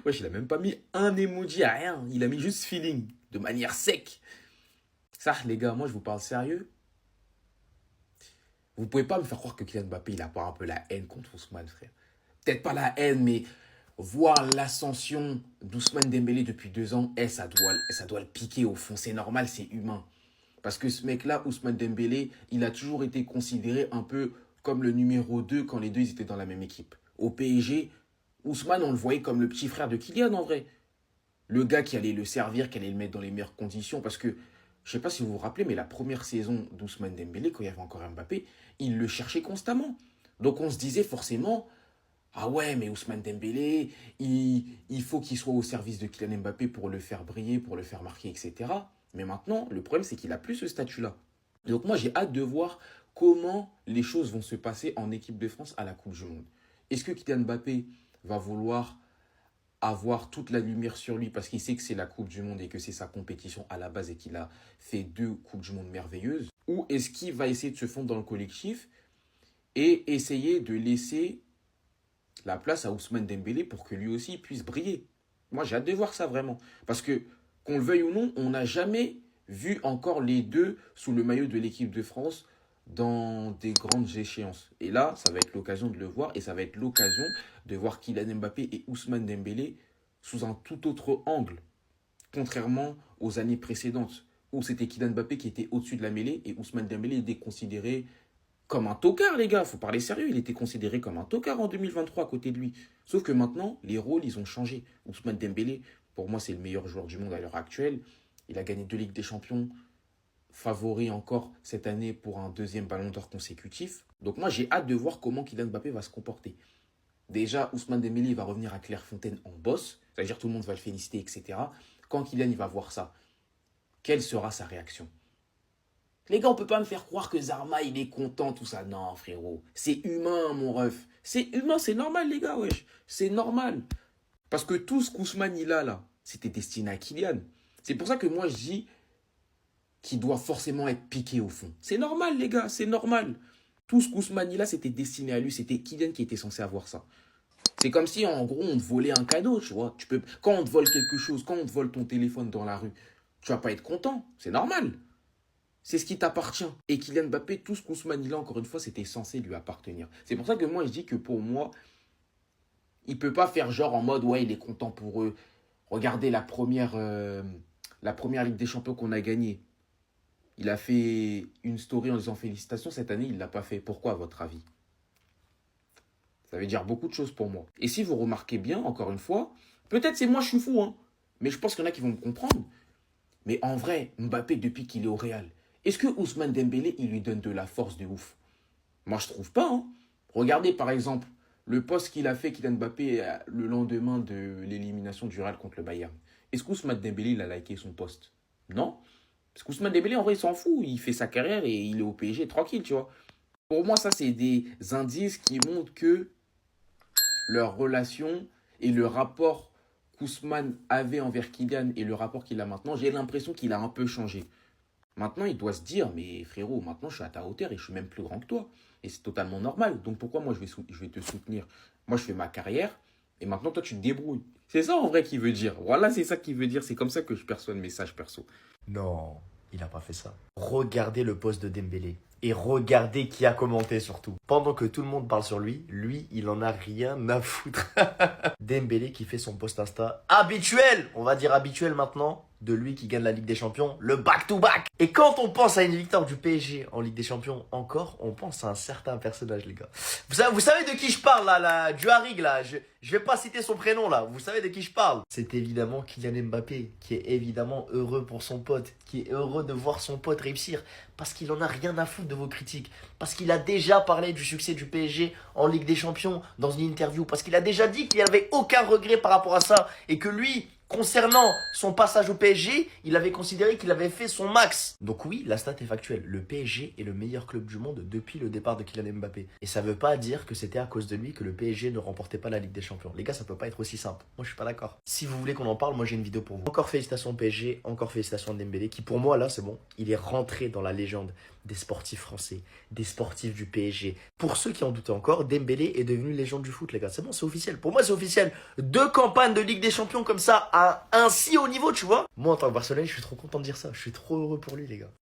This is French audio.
Wesh, il a même pas mis un emoji à rien. Il a mis juste feeling, de manière sec. Ça, les gars, moi, je vous parle sérieux. Vous pouvez pas me faire croire que Kylian Mbappé, il a pas un peu la haine contre Ousmane, frère. Peut-être pas la haine, mais voir l'ascension d'Ousmane Dembélé depuis 2 ans, ça doit le piquer au fond. C'est normal, c'est humain. Parce que ce mec-là, Ousmane Dembélé, il a toujours été considéré un peu comme le numéro 2 quand les deux ils étaient dans la même équipe. Au PSG, Ousmane, on le voyait comme le petit frère de Kylian en vrai. Le gars qui allait le servir, qui allait le mettre dans les meilleures conditions. Parce que, je ne sais pas si vous vous rappelez, mais la première saison d'Ousmane Dembélé, quand il y avait encore Mbappé, il le cherchait constamment. Donc on se disait forcément, ah ouais, mais Ousmane Dembélé, il faut qu'il soit au service de Kylian Mbappé pour le faire briller, pour le faire marquer, etc. Mais maintenant, le problème, c'est qu'il n'a plus ce statut-là. Donc moi, j'ai hâte de voir comment les choses vont se passer en équipe de France à la Coupe du Monde. Est-ce que Kylian Mbappé va vouloir avoir toute la lumière sur lui parce qu'il sait que c'est la Coupe du Monde et que c'est sa compétition à la base et qu'il a fait 2 Coupes du Monde merveilleuses? Ou est-ce qu'il va essayer de se fondre dans le collectif et essayer de laisser la place à Ousmane Dembélé pour que lui aussi puisse briller? Moi, j'ai hâte de voir ça vraiment. Parce que, qu'on le veuille ou non, on n'a jamais vu encore les deux sous le maillot de l'équipe de France dans des grandes échéances. Et là, ça va être l'occasion de le voir et ça va être l'occasion de voir Kylian Mbappé et Ousmane Dembélé sous un tout autre angle, contrairement aux années précédentes où c'était Kylian Mbappé qui était au-dessus de la mêlée et Ousmane Dembélé était considéré comme un tocard, les gars. Faut parler sérieux. Il était considéré comme un tocard en 2023 à côté de lui. Sauf que maintenant, les rôles, ils ont changé. Ousmane Dembélé, pour moi, c'est le meilleur joueur du monde à l'heure actuelle. Il a gagné 2 Ligues des Champions, favori encore cette année pour un 2e Ballon d'Or consécutif. Donc moi, j'ai hâte de voir comment Kylian Mbappé va se comporter. Déjà, Ousmane Dembélé va revenir à Clairefontaine en boss. C'est-à-dire tout le monde va le féliciter, etc. Quand Kylian il va voir ça, quelle sera sa réaction? Les gars, on peut pas me faire croire que Zarma, il est content, tout ça. Non, frérot. C'est humain, mon ref. C'est humain, c'est normal, les gars, wesh. C'est normal. Parce que tout ce qu'Ousmane, il a, là, c'était destiné à Kylian. C'est pour ça que moi, je dis qu'il doit forcément être piqué au fond. C'est normal, les gars, c'est normal. Tout ce qu'Ousmane, il a, c'était destiné à lui. C'était Kylian qui était censé avoir ça. C'est comme si, en gros, on te volait un cadeau, tu vois. Quand on te vole quelque chose, quand on te vole ton téléphone dans la rue, tu vas pas être content. C'est normal. C'est ce qui t'appartient. Et Kylian Mbappé, tout ce qu'Ousmane il a, encore une fois, c'était censé lui appartenir. C'est pour ça que moi, je dis que pour moi, il peut pas faire genre en mode, ouais, il est content pour eux. Regardez la première Ligue des Champions qu'on a gagnée. Il a fait une story en disant félicitations. Cette année, il ne l'a pas fait. Pourquoi, à votre avis? Ça veut dire beaucoup de choses pour moi. Et si vous remarquez bien, encore une fois, peut-être c'est moi, je suis fou, hein. Mais je pense qu'il y en a qui vont me comprendre. Mais en vrai, Mbappé, depuis qu'il est au Real, est-ce que Ousmane Dembélé, il lui donne de la force de ouf? Moi, je trouve pas, hein. Regardez, par exemple, le post qu'il a fait, Kylian Mbappé, le lendemain de l'élimination du Real contre le Bayern. Est-ce qu'Ousmane Dembélé, il a liké son post? Non. Parce qu'Ousmane Dembélé, en vrai, il s'en fout. Il fait sa carrière et il est au PSG tranquille, tu vois. Pour moi, ça, c'est des indices qui montrent que leur relation et le rapport qu'Ousmane avait envers Kylian et le rapport qu'il a maintenant, j'ai l'impression qu'il a un peu changé. Maintenant, il doit se dire, mais frérot, maintenant je suis à ta hauteur et je suis même plus grand que toi. Et c'est totalement normal. Donc pourquoi moi je vais te soutenir? Moi, je fais ma carrière et maintenant toi, tu te débrouilles. C'est ça en vrai qu'il veut dire. Voilà, c'est ça qu'il veut dire. C'est comme ça que je perçois le message perso. Non, il n'a pas fait ça. Regardez le post de Dembélé. Et regardez qui a commenté surtout. Pendant que tout le monde parle sur lui, lui, il en a rien à foutre. Dembélé qui fait son post Insta habituel, on va dire habituel maintenant, de lui qui gagne la Ligue des Champions, le back-to-back. Et quand on pense à une victoire du PSG en Ligue des Champions encore, on pense à un certain personnage, les gars. Vous savez de qui je parle là, du Harig là, je vais pas citer son prénom là, vous savez de qui je parle. C'est évidemment Kylian Mbappé, qui est évidemment heureux pour son pote, qui est heureux de voir son pote réussir, parce qu'il en a rien à foutre de vos critiques, parce qu'il a déjà parlé du succès du PSG en Ligue des Champions dans une interview, parce qu'il a déjà dit qu'il n'y avait aucun regret par rapport à ça, et que lui, concernant son passage au PSG, il avait considéré qu'il avait fait son max. Donc oui, la stat est factuelle. Le PSG est le meilleur club du monde depuis le départ de Kylian Mbappé. Et ça veut pas dire que c'était à cause de lui que le PSG ne remportait pas la Ligue des Champions. Les gars, ça peut pas être aussi simple. Moi, je suis pas d'accord. Si vous voulez qu'on en parle, moi j'ai une vidéo pour vous. Encore félicitations au PSG, encore félicitations à Dembélé, qui pour moi là, c'est bon, il est rentré dans la légende. des sportifs français, des sportifs du PSG. Pour ceux qui en doutaient encore, Dembélé est devenu légende du foot, les gars. C'est bon, c'est officiel. Pour moi, c'est officiel. 2 campagnes de Ligue des Champions comme ça, à un si haut niveau, tu vois. Moi, en tant que Barcelonais, je suis trop content de dire ça. Je suis trop heureux pour lui, les gars.